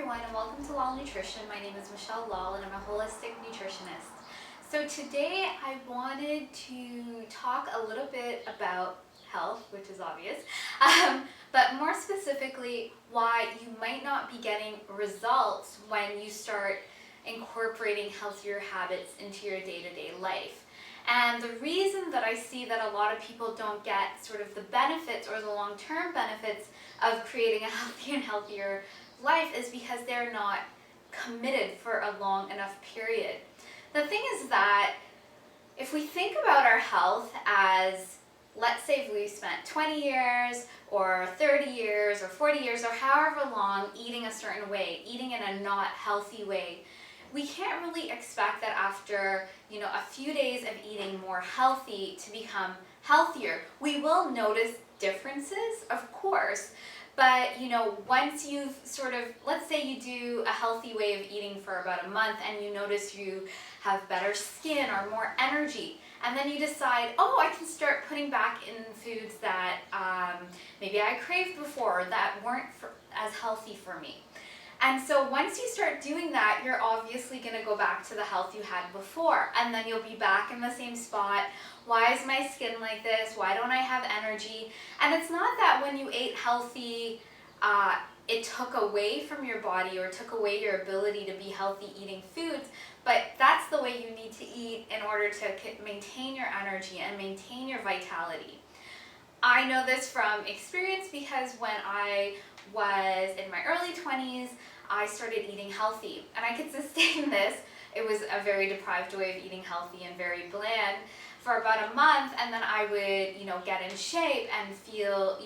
everyone, and welcome to L.A.L Nutrition. My name is L.A.L, and I'm a holistic nutritionist. So today I wanted to talk a little bit about health, which is obvious, but more specifically why you might not be getting results when you start incorporating healthier habits into your day-to-day life. And the reason that I see that a lot of people don't get sort of the benefits or the long-term benefits of creating a healthier and healthier life is because they're not committed for a long enough period. The thing is that if we think about our health as, let's say if we spent 20 years or 30 years or 40 years or however long eating a certain way, eating in a not healthy way, we can't really expect that after, a few days of eating more healthy to become healthier. We will notice differences, of course, but once you've let's say you do a healthy way of eating for about a month and you notice you have better skin or more energy, and then you decide, oh, I can start putting back in foods that maybe I craved before that weren't as healthy for me. And so once you start doing that, you're obviously going to go back to the health you had before, and then you'll be back in the same spot. Why is my skin like this? Why don't I have energy? And it's not that when you ate healthy, it took away from your body or took away your ability to be healthy eating foods, but that's the way you need to eat in order to maintain your energy and maintain your vitality. I know this from experience because when I was in my early 20s, I started eating healthy, and I could sustain this. It was a very deprived way of eating healthy and very bland for about a month, and then I would, get in shape and feel,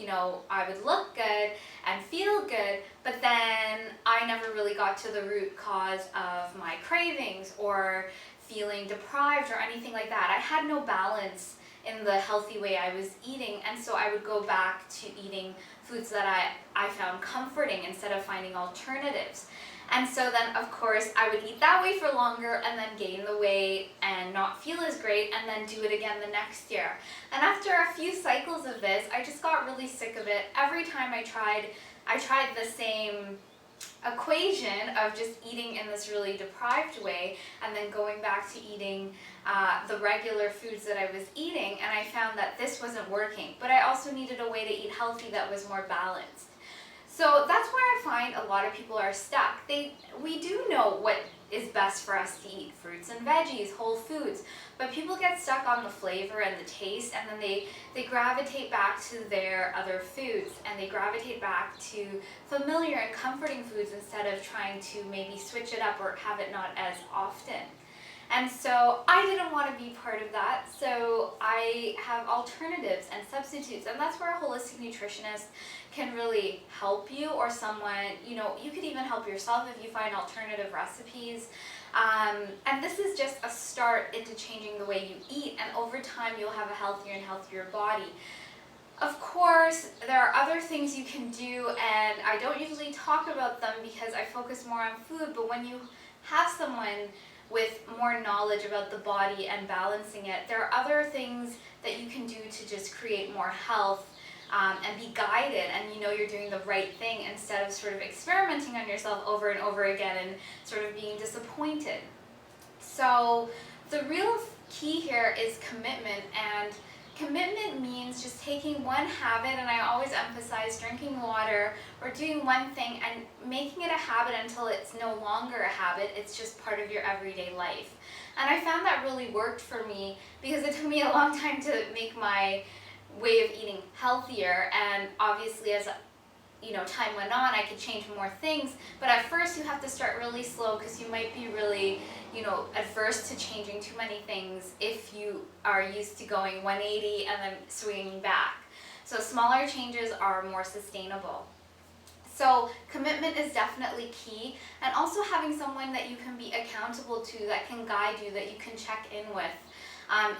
I would look good and feel good, but then I never really got to the root cause of my cravings or feeling deprived or anything like that. I had no balance in the healthy way I was eating, and so I would go back to eating foods that I found comforting instead of finding alternatives. And so then, of course, I would eat that way for longer and then gain the weight and not feel as great and then do it again the next year. And after a few cycles of this, I just got really sick of it. Every time I tried the same equation of just eating in this really deprived way and then going back to eating the regular foods that I was eating, and I found that this wasn't working. But I also needed a way to eat healthy that was more balanced. So that's where I find a lot of people are stuck. We do know what is best for us to eat, fruits and veggies, whole foods, but people get stuck on the flavor and the taste, and then they gravitate back to their other foods, and they gravitate back to familiar and comforting foods instead of trying to maybe switch it up or have it not as often. And so I didn't want to be part of that, so I have alternatives and substitutes, and that's where a holistic nutritionist can really help you, or someone, you could even help yourself if you find alternative recipes. And this is just a start into changing the way you eat, and over time you'll have a healthier and healthier body. Of course, there are other things you can do, and I don't usually talk about them because I focus more on food, but when you have someone with more knowledge about the body and balancing it, there are other things that you can do to just create more health and be guided, and you're doing the right thing instead of sort of experimenting on yourself over and over again and sort of being disappointed. So the real key here is commitment, and commitment means just taking one habit, and I always emphasize drinking water or doing one thing and making it a habit until it's no longer a habit, it's just part of your everyday life. And I found that really worked for me because it took me a long time to make my way of eating healthier, and obviously as time went on, I could change more things, but at first you have to start really slow because you might be really adverse to changing too many things if you are used to going 180 and then swinging back. So smaller changes are more sustainable. So commitment is definitely key, and also having someone that you can be accountable to, that can guide you, that you can check in with,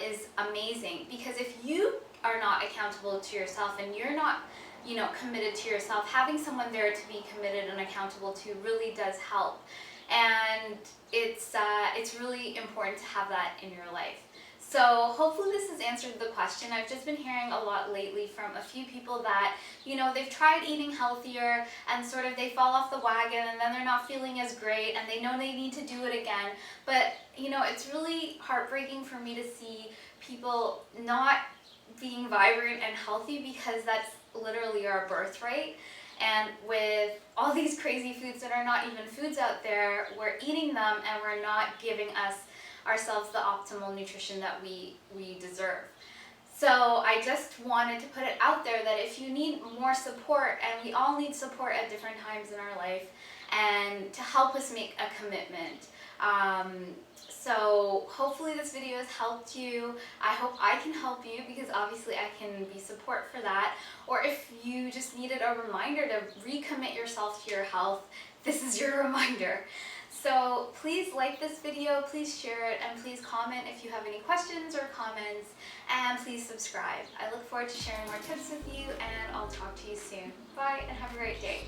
is amazing. Because if you are not accountable to yourself and you're not committed to yourself, having someone there to be committed and accountable to really does help. And it's really important to have that in your life. So hopefully this has answered the question. I've just been hearing a lot lately from a few people that, they've tried eating healthier and sort of they fall off the wagon and then they're not feeling as great and they know they need to do it again. But, it's really heartbreaking for me to see people not being vibrant and healthy because that's literally our birthright. And with all these crazy foods that are not even foods out there, we're eating them and we're not giving ourselves the optimal nutrition that we deserve. So I just wanted to put it out there that if you need more support, and we all need support at different times in our life, and to help us make a commitment. So hopefully this video has helped you. I hope I can help you because obviously I can be support for that. Or if you just needed a reminder to recommit yourself to your health, this is your reminder. So please like this video, please share it, and please comment if you have any questions or comments, and please subscribe. I look forward to sharing more tips with you, and I'll talk to you soon. Bye, and have a great day.